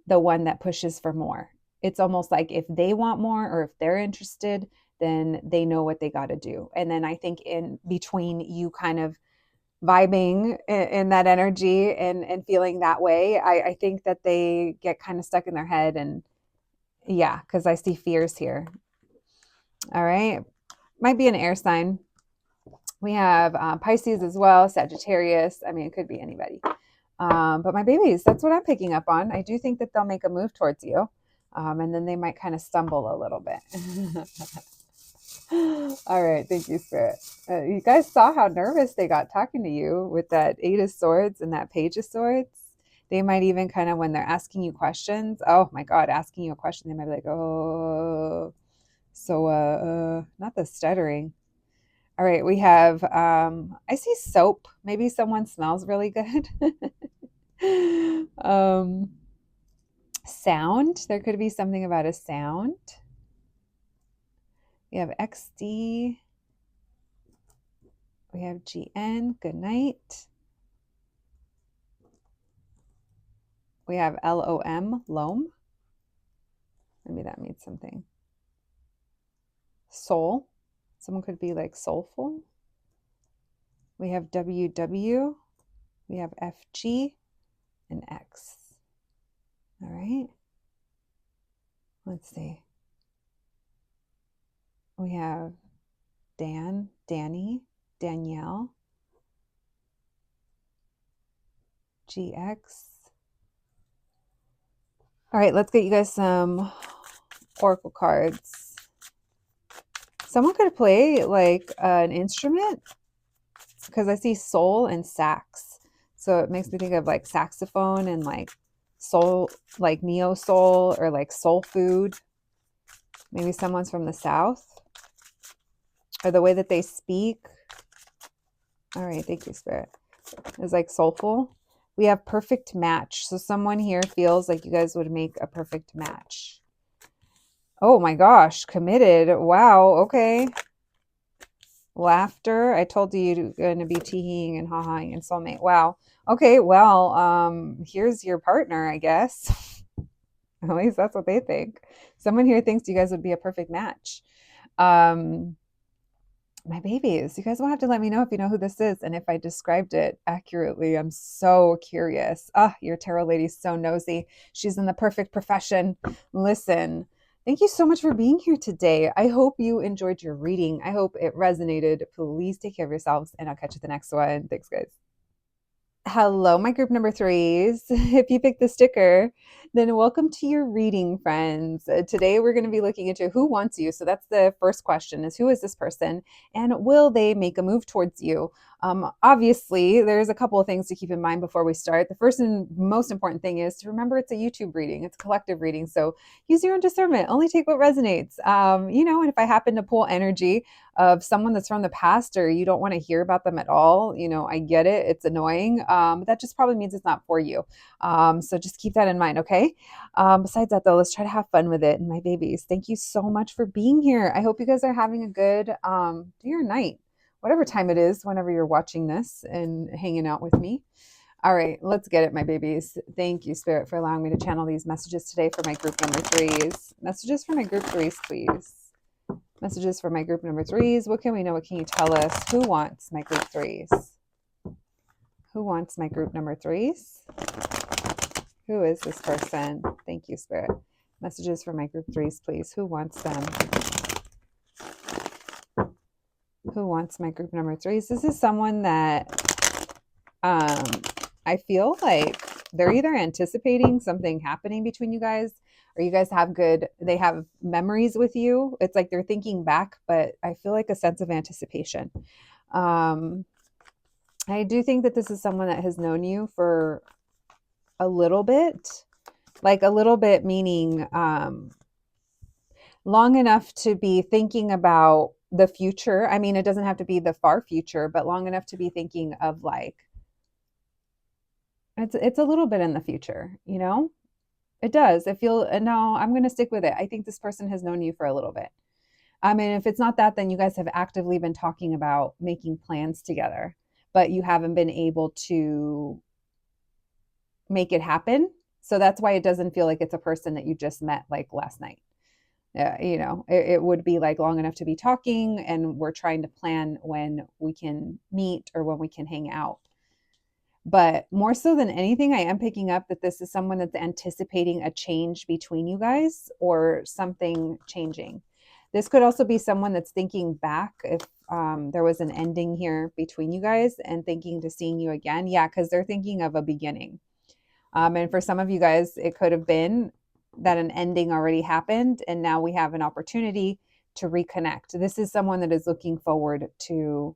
the one that pushes for more. It's almost like if they want more, or if they're interested, then they know what they got to do. And then I think in between you kind of vibing in that energy and feeling that way, I think that they get kind of stuck in their head. And yeah, because I see fears here. All right. Might be an air sign. We have Pisces as well, Sagittarius. I mean, it could be anybody. But my babies, that's what I'm picking up on. I do think that they'll make a move towards you. And then they might kind of stumble a little bit. All right. Thank you, Spirit. You guys saw how nervous they got talking to you with that Eight of Swords and that Page of Swords. They might even kind of, when they're asking you questions, oh my God, asking you a question, they might be like, oh, so not the stuttering. All right. We have, I see soap. Maybe someone smells really good. Sound. There could be something about a sound. We have XD. We have GN. Good night. We have LOM. Loam. Maybe that means something. Soul. Someone could be like soulful. We have WW. We have FG and X. All right. Let's see. We have Dan, Danny, Danielle, GX. All right, let's get you guys some oracle cards. Someone could play like an instrument, because I see soul and sax. So it makes me think of like saxophone and like soul, like neo soul or like soul food. Maybe someone's from the South, or the way that they speak. All right, thank you, Spirit. Is like soulful. We have perfect match. So someone here feels like you guys would make a perfect match. Oh my gosh, committed. Wow, okay. Laughter. I told you you're going to be teeing and ha-haing and soulmate. Wow. Okay, well, here's your partner, I guess. At least that's what they think. Someone here thinks you guys would be a perfect match. My babies, you guys will have to let me know if you know who this is and if I described it accurately. I'm so curious. Your tarot lady's so nosy. She's in the perfect profession. Listen, thank you so much for being here today. I hope you enjoyed your reading. I hope it resonated. Please take care of yourselves, and I'll catch you at the next one. Thanks, guys. Hello, my group number threes. If you picked the sticker, then welcome to your reading, friends. Today we're going to be looking into who wants you. So that's the first question: is who is this person, and will they make a move towards you? Obviously, there's a couple of things to keep in mind before we start. The first and most important thing is to remember it's a YouTube reading, it's a collective reading. So use your own discernment. Only take what resonates. And if I happen to pull energy of someone that's from the past, or you don't want to hear about them at all, I get it. It's annoying. But that just probably means it's not for you. So just keep that in mind, okay? Besides that, though, let's try to have fun with it. And my babies, thank you so much for being here. I hope you guys are having a good day or night, whatever time it is, whenever you're watching this and hanging out with me. All right, let's get it, my babies. Thank you, Spirit, for allowing me to channel these messages today for my group number threes. Messages for my group threes, please. Messages for my group number threes. What can we know? What can you tell us? Who wants my group threes? Who wants my group number threes? Who is this person? Thank you, Spirit. Messages for my group threes, please. Who wants them? Who wants my group number threes? This is someone that I feel like they're either anticipating something happening between you guys, or you guys they have memories with you. It's like they're thinking back, but I feel like a sense of anticipation. I do think that this is someone that has known you for a little bit, like a little bit meaning long enough to be thinking about the future. I mean, it doesn't have to be the far future, but long enough to be thinking of like, it's a little bit in the future, It does. No, I'm going to stick with it. I think this person has known you for a little bit. I mean, if it's not that, then you guys have actively been talking about making plans together, but you haven't been able to make it happen. So that's why it doesn't feel like it's a person that you just met like last night. It would be like long enough to be talking, and we're trying to plan when we can meet or when we can hang out. But more so than anything, I am picking up that this is someone that's anticipating a change between you guys or something changing. This could also be someone that's thinking back if there was an ending here between you guys and thinking to seeing you again. Yeah, because they're thinking of a beginning. And for some of you guys, it could have been that an ending already happened and now we have an opportunity to reconnect. This is someone that is looking forward to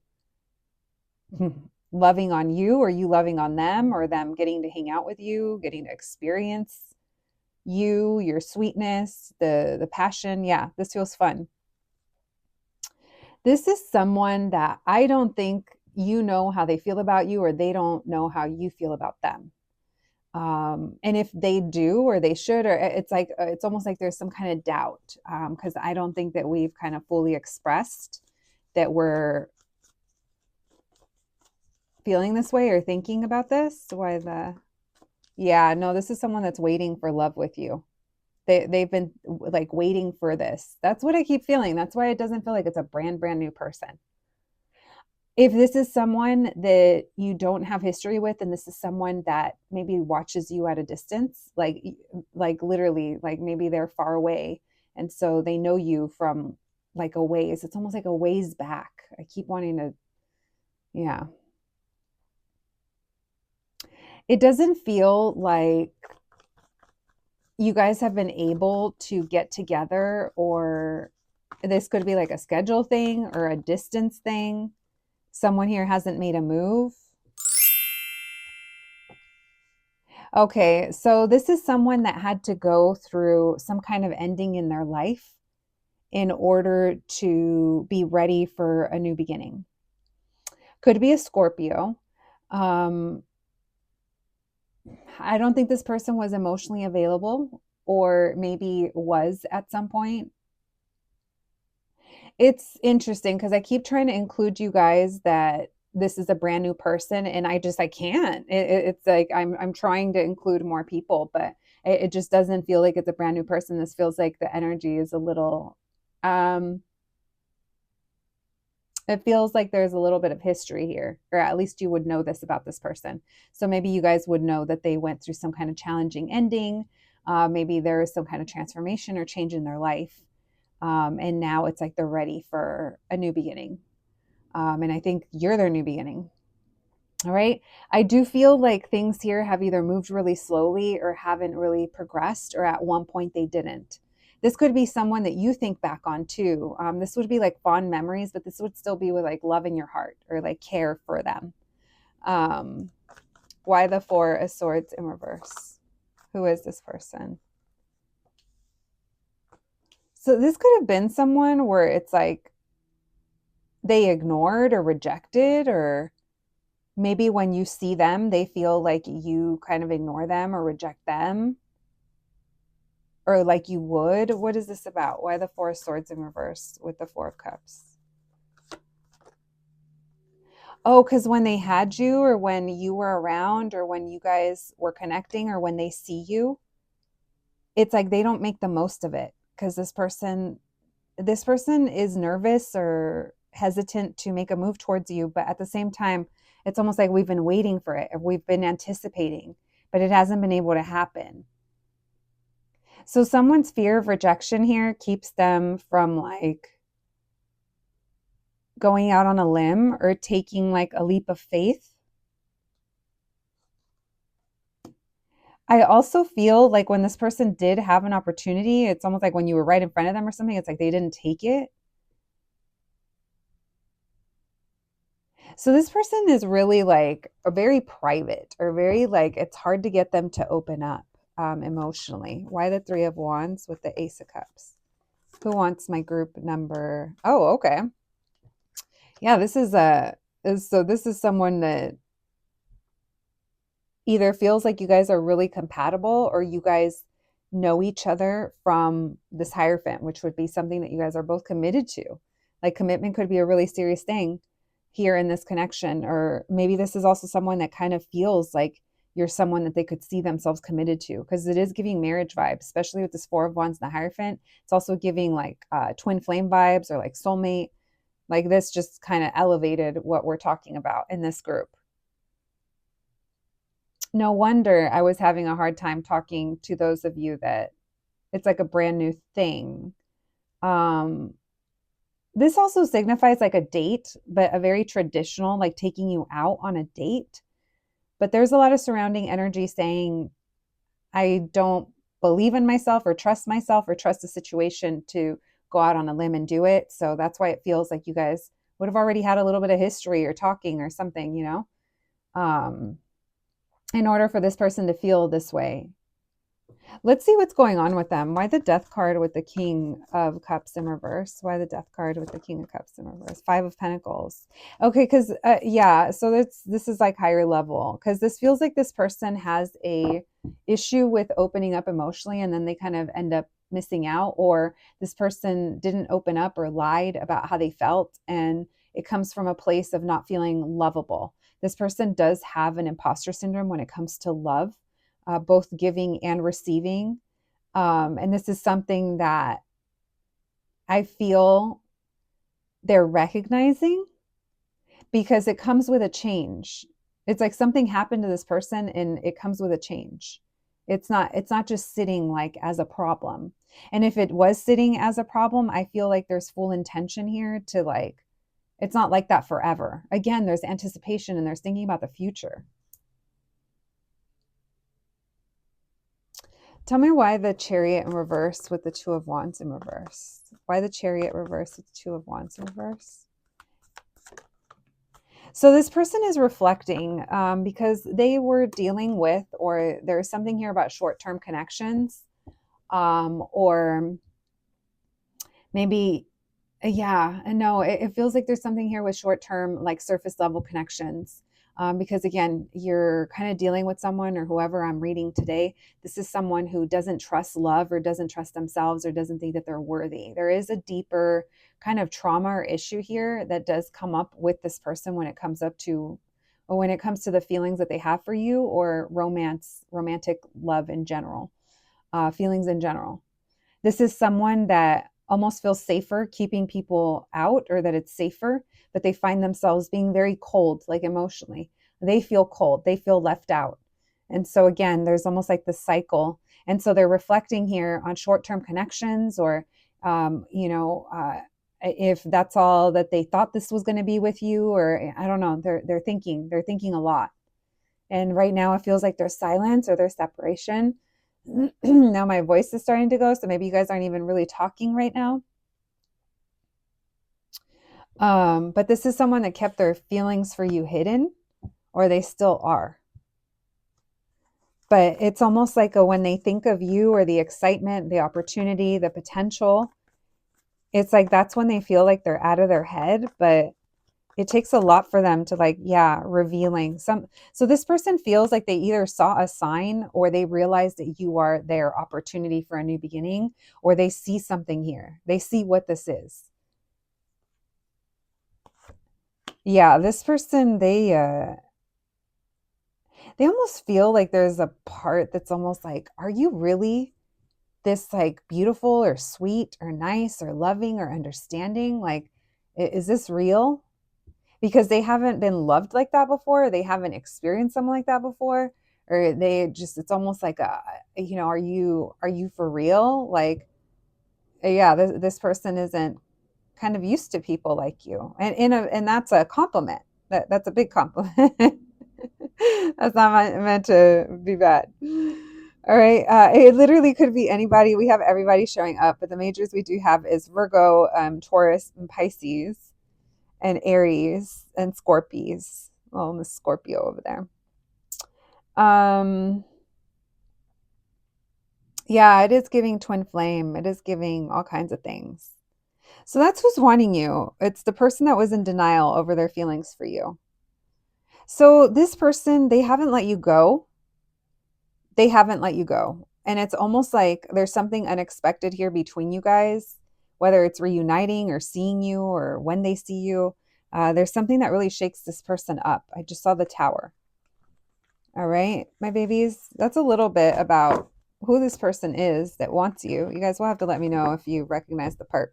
loving on you, or you loving on them, or them getting to hang out with you, getting to experience you, your sweetness, the passion. Yeah, this feels fun. This is someone that I don't think you know how they feel about you, or they don't know how you feel about them. And if they do, or they should, or it's almost like there's some kind of doubt, because I don't think that we've kind of fully expressed that we're feeling this way or thinking about this. This is someone that's waiting for love with you. They've been like waiting for this. That's what I keep feeling. That's why it doesn't feel like it's a brand new person. If this is someone that you don't have history with, and this is someone that maybe watches you at a distance, like literally, like maybe they're far away, and so they know you from like a ways. It's almost like a ways back. I keep wanting to, yeah. It doesn't feel like you guys have been able to get together, or this could be like a schedule thing or a distance thing. Someone here hasn't made a move. Okay, so this is someone that had to go through some kind of ending in their life in order to be ready for a new beginning. Could be a Scorpio. Um, I don't think this person was emotionally available, or maybe was at some point. It's interesting because I keep trying to include you guys that this is a brand new person, and I can't. It's like I'm trying to include more people, but it just doesn't feel like it's a brand new person. This feels like the energy is a little. Um, it feels like there's a little bit of history here, or at least you would know this about this person. So maybe you guys would know that they went through some kind of challenging ending. Maybe there is some kind of transformation or change in their life. And now it's like they're ready for a new beginning. And I think you're their new beginning. All right. I do feel like things here have either moved really slowly or haven't really progressed, or at one point they didn't. This could be someone that you think back on too. This would be like fond memories, but this would still be with like love in your heart or like care for them. Um, why the Four of Swords in reverse? Who is this person? So this could have been someone where it's like they ignored or rejected, or maybe when you see them, they feel like you kind of ignore them or reject them, or like you would. What is this about? Why the Four of Swords in reverse with the Four of Cups? Oh, because when they had you, or when you were around, or when you guys were connecting, or when they see you, it's like they don't make the most of it because this person is nervous or hesitant to make a move towards you, but at the same time it's almost like we've been waiting for it, or we've been anticipating, but it hasn't been able to happen. So someone's fear of rejection here keeps them from like going out on a limb or taking like a leap of faith. I also feel like when this person did have an opportunity, it's almost like when you were right in front of them or something, it's like they didn't take it. So this person is really like a very private, or very like it's hard to get them to open up emotionally. Why the Three of Wands with the Ace of Cups? Who wants my group number? Oh, okay. Yeah, this is someone that either feels like you guys are really compatible, or you guys know each other from this Hierophant, which would be something that you guys are both committed to. Like commitment could be a really serious thing here in this connection. Or maybe this is also someone that kind of feels like you're someone that they could see themselves committed to, because it is giving marriage vibes, especially with this Four of Wands and the Hierophant. It's also giving like twin flame vibes, or like soulmate. Like this just kind of elevated what we're talking about in this group. No wonder I was having a hard time talking to those of you that it's like a brand new thing. Um, this also signifies like a date, but a very traditional, like taking you out on a date. But there's a lot of surrounding energy saying, I don't believe in myself, or trust the situation to go out on a limb and do it. So that's why it feels like you guys would have already had a little bit of history or talking or something, um, in order for this person to feel this way. Let's see what's going on with them. Why the Death card with the King of Cups in reverse? Why the Death card with the King of Cups in reverse? Five of Pentacles. Okay, because yeah, so this is like higher level, because this feels like this person has a issue with opening up emotionally, and then they kind of end up missing out, or this person didn't open up or lied about how they felt, and it comes from a place of not feeling lovable. This person does have an imposter syndrome when it comes to love, both giving and receiving. And this is something that I feel they're recognizing, because it comes with a change. It's like something happened to this person and it comes with a change. It's not just sitting like as a problem. And if it was sitting as a problem, I feel like there's full intention here to like, it's not like that forever. Again, there's anticipation and there's thinking about the future. Tell me why the Chariot in reverse with the Two of Wands in reverse. Why the Chariot reverse with the Two of Wands in reverse? So this person is reflecting because they were dealing with, or there's something here about short-term connections, or maybe, yeah, no, it feels like there's something here with short-term, like surface level connections. Because again, you're kind of dealing with someone, or whoever I'm reading today. This is someone who doesn't trust love, or doesn't trust themselves, or doesn't think that they're worthy. There is a deeper kind of trauma or issue here that does come up with this person when it comes up to, or when it comes to the feelings that they have for you, or romantic love in general, feelings in general. This is someone that almost feels safer keeping people out, or that it's safer, but they find themselves being very cold, like emotionally. They feel cold, they feel left out. And so, again, there's almost like the cycle. And so they're reflecting here on short term connections, or, if that's all that they thought this was going to be with you, or I don't know, they're thinking a lot. And right now it feels like there's silence or there's separation. Now my voice is starting to go, so maybe you guys aren't even really talking right now. But this is someone that kept their feelings for you hidden, or they still are. But it's almost like when they think of you, or the excitement, the opportunity, the potential, it's like that's when they feel like they're out of their head. But it takes a lot for them to, like, yeah, revealing some. So this person feels like they either saw a sign, or they realize that you are their opportunity for a new beginning, or they see something here. They see what this is. Yeah, this person, they almost feel like there's a part that's almost like, are you really this like beautiful or sweet or nice or loving or understanding? Like, is this real? Because they haven't been loved like that before. They haven't experienced something like that before. Or they just, it's almost like are you for real? Like, yeah, this person isn't kind of used to people like you. And that's a compliment. That's a big compliment. That's not meant to be bad. All right. It literally could be anybody. We have everybody showing up, but the majors we do have is Virgo, Taurus, and Pisces, and Aries, and Scorpies. Oh, Miss Scorpio over there. Yeah, it is giving twin flame. It is giving all kinds of things. So that's who's wanting you. It's the person that was in denial over their feelings for you. So this person, they haven't let you go. They haven't let you go. And it's almost like there's something unexpected here between you guys, whether it's reuniting or seeing you or when they see you. There's something that really shakes this person up. I just saw the Tower. All right, my babies, that's a little bit about who this person is that wants you. You guys will have to let me know if you recognize the perp.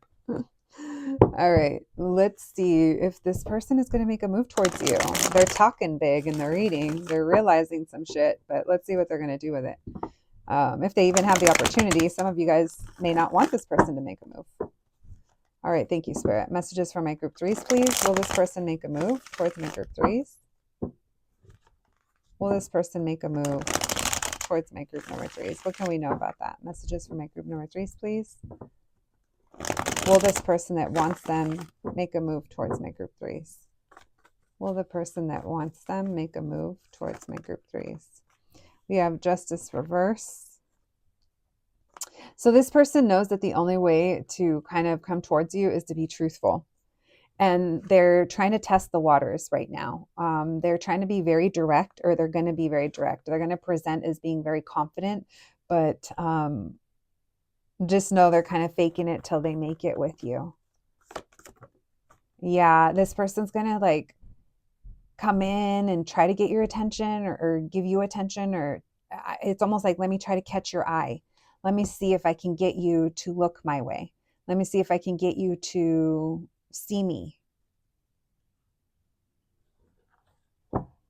All right, let's see if this person is going to make a move towards you. They're talking big in their reading. They're realizing some shit, but let's see what they're going to do with it. If they even have the opportunity. Some of you guys may not want this person to make a move. All right, thank you, Spirit. Messages for my group threes, please. Will this person make a move towards my group threes? Will this person make a move towards my group number threes? What can we know about that? Messages for my group number threes, please. Will this person that wants them make a move towards my group threes? Will the person that wants them make a move towards my group threes? We have Justice reverse. So this person knows that the only way to kind of come towards you is to be truthful. And they're trying to test the waters right now. They're trying to be very direct, or they're going to be very direct. They're going to present as being very confident, but just know they're kind of faking it till they make it with you. Yeah, this person's going to like come in and try to get your attention, or give you attention, or it's almost like, let me try to catch your eye. Let me see if I can get you to look my way. Let me see if I can get you to see me.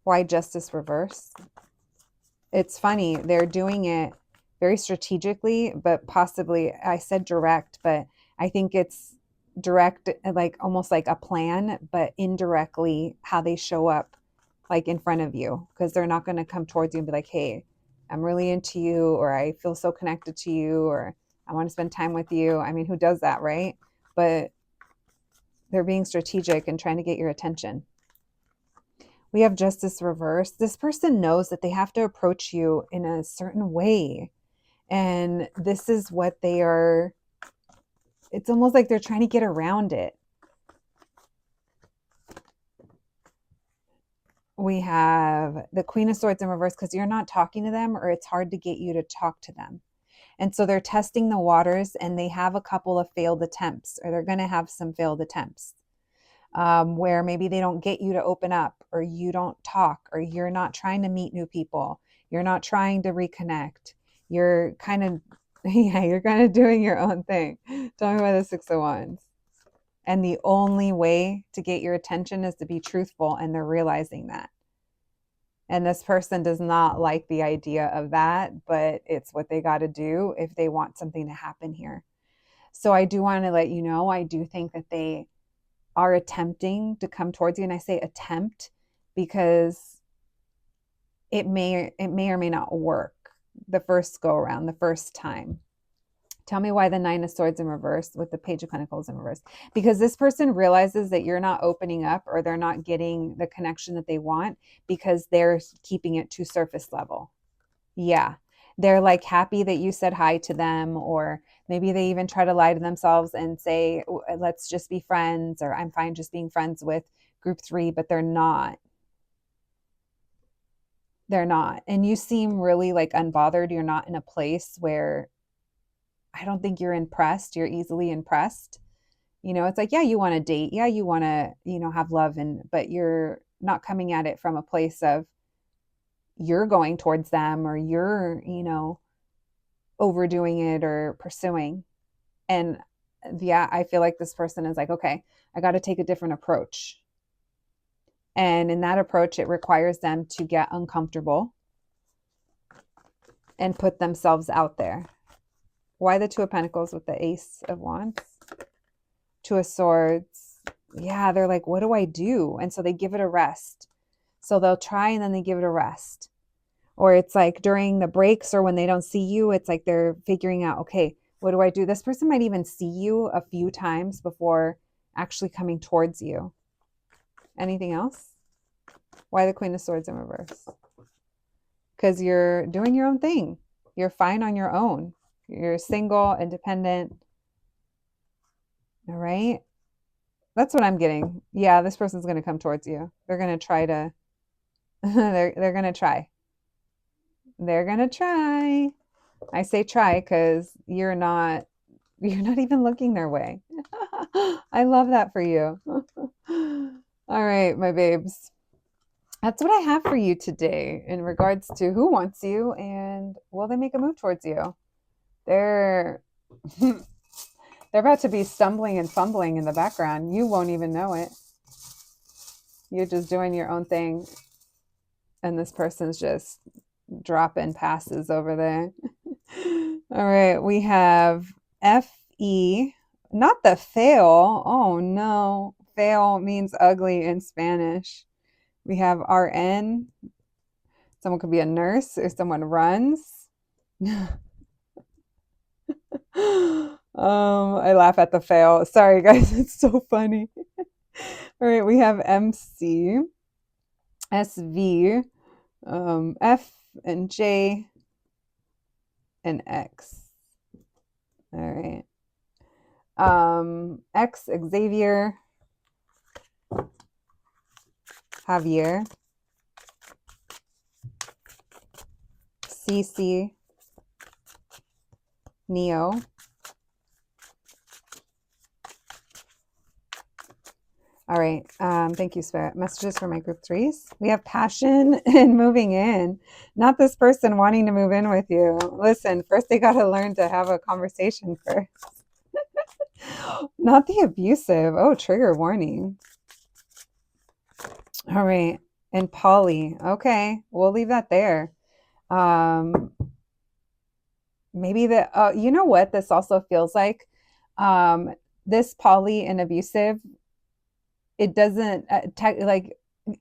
Why Justice reverse? It's funny. They're doing it very strategically, but possibly, I said direct, but I think it's direct, like almost like a plan, but indirectly how they show up like in front of you, because they're not going to come towards you and be like, hey, I'm really into you, or I feel so connected to you, or I want to spend time with you. I mean, who does that, right? But they're being strategic and trying to get your attention. We have Justice reversed. This person knows that they have to approach you in a certain way. And this is what they are. It's almost like they're trying to get around it. We have the Queen of Swords in reverse because you're not talking to them, or it's hard to get you to talk to them. And so they're testing the waters, and they have a couple of failed attempts, or they're going to have some failed attempts. Where maybe they don't get you to open up, or you don't talk, or you're not trying to meet new people. You're not trying to reconnect. You're kind of, yeah, you're kind of doing your own thing. Tell me why the Six of Wands. And the only way to get your attention is to be truthful, and they're realizing that. And this person does not like the idea of that, but it's what they got to do if they want something to happen here. So I do want to let you know, I do think that they are attempting to come towards you. And I say attempt because it may or may not work the first go around, the first time. Tell me why the Nine of Swords in reverse with the Page of Pentacles in reverse. Because this person realizes that you're not opening up, or they're not getting the connection that they want because they're keeping it to surface level. Yeah. They're like happy that you said hi to them, or maybe they even try to lie to themselves and say, let's just be friends, or I'm fine just being friends with group 3, but they're not. They're not. And you seem really like unbothered. You're not in a place where, I don't think you're impressed. You're easily impressed. You know, it's like, yeah, you want to date. Yeah, you want to, have love, but you're not coming at it from a place of you're going towards them, or you're, overdoing it or pursuing. And yeah, I feel like this person is like, okay, I got to take a different approach. And in that approach, it requires them to get uncomfortable and put themselves out there. Why the Two of Pentacles with the Ace of Wands? Two of Swords. Yeah, they're like, what do I do? And so they give it a rest. So they'll try, and then they give it a rest. Or it's like during the breaks, or when they don't see you, it's like they're figuring out, okay, what do I do? This person might even see you a few times before actually coming towards you. Anything else? Why the Queen of Swords in reverse? Because you're doing your own thing. You're fine on your own. You're single, independent. All right. That's what I'm getting. Yeah, this person's going to come towards you. They're going to try to, they're going to try. They're going to try. I say try because you're not even looking their way. I love that for you. All right, my babes. That's what I have for you today in regards to who wants you and will they make a move towards you. They're about to be stumbling and fumbling in the background. You won't even know it. You're just doing your own thing. And this person's just dropping passes over there. All right, we have F-E, not the fail. Oh no, fail means ugly in Spanish. We have R-N. Someone could be a nurse, or someone runs. I laugh at the fail. Sorry guys, it's so funny. All right, we have MC, SV, F and J, and X. All right. X, Xavier, Javier, CC, Neo, all right. Thank you, Spirit. Messages for my group 3s. We have passion and moving in. Not this person wanting to move in with you. Listen, first they got to learn to have a conversation first. Not the abusive. Oh, trigger warning. All right. And Polly. Okay. We'll leave that there. Maybe you know what this also feels like? This poly and abusive, it doesn't like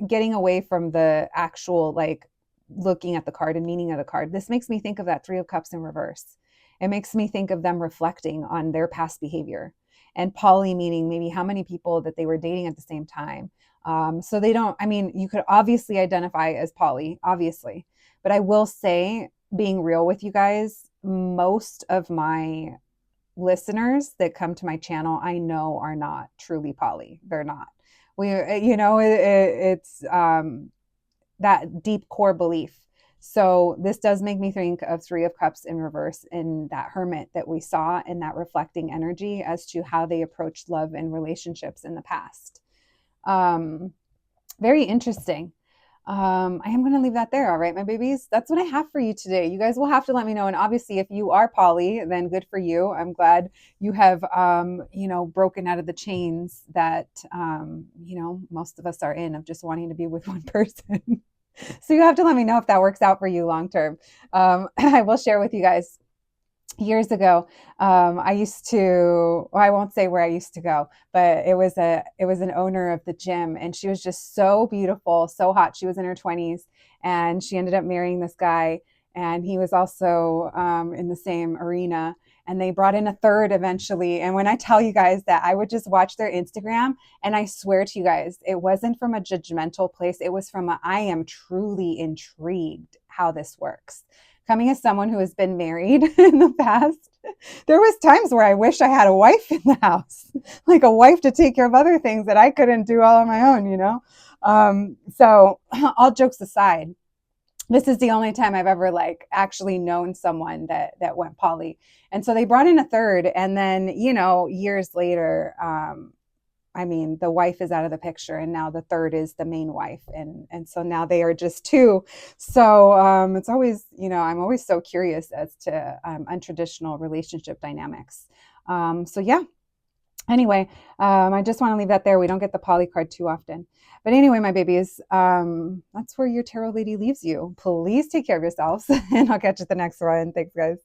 getting away from the actual like looking at the card and meaning of the card. This makes me think of that Three of Cups in reverse. It makes me think of them reflecting on their past behavior. And poly meaning maybe how many people that they were dating at the same time. So they don't, I mean, you could obviously identify as poly, obviously. But I will say, being real with you guys, most of my listeners that come to my channel, I know are not truly poly. They're not. It's that deep core belief. So this does make me think of Three of Cups in reverse in that hermit that we saw in that reflecting energy as to how they approached love and relationships in the past. Um, Very interesting. I am going to leave that there. All right, my babies. That's what I have for you today. You guys will have to let me know. And obviously, if you are poly, then good for you. I'm glad you have, broken out of the chains that, most of us are in of just wanting to be with one person. So you have to let me know if that works out for you long term. I will share with you guys years ago. I used to, well, I won't say where I used to go, but it was an owner of the gym, and she was just so beautiful, so hot. She was in her 20s, and she ended up marrying this guy, and he was also in the same arena. And they brought in a third eventually. And when I tell you guys that I would just watch their Instagram, and I swear to you guys, it wasn't from a judgmental place. It was from I am truly intrigued how this works. Coming as someone who has been married in the past, there was times where I wish I had a wife in the house, like a wife to take care of other things that I couldn't do all on my own. So all jokes aside, this is the only time I've ever like actually known someone that went poly. And so they brought in a third, and then, years later, I mean, the wife is out of the picture, and now the third is the main wife, and so now they are just two. So it's always, I'm always so curious as to untraditional relationship dynamics. So yeah. Anyway, I just want to leave that there. We don't get the poly card too often. But anyway, my babies, that's where your tarot lady leaves you. Please take care of yourselves, and I'll catch you at the next one. Thanks, guys.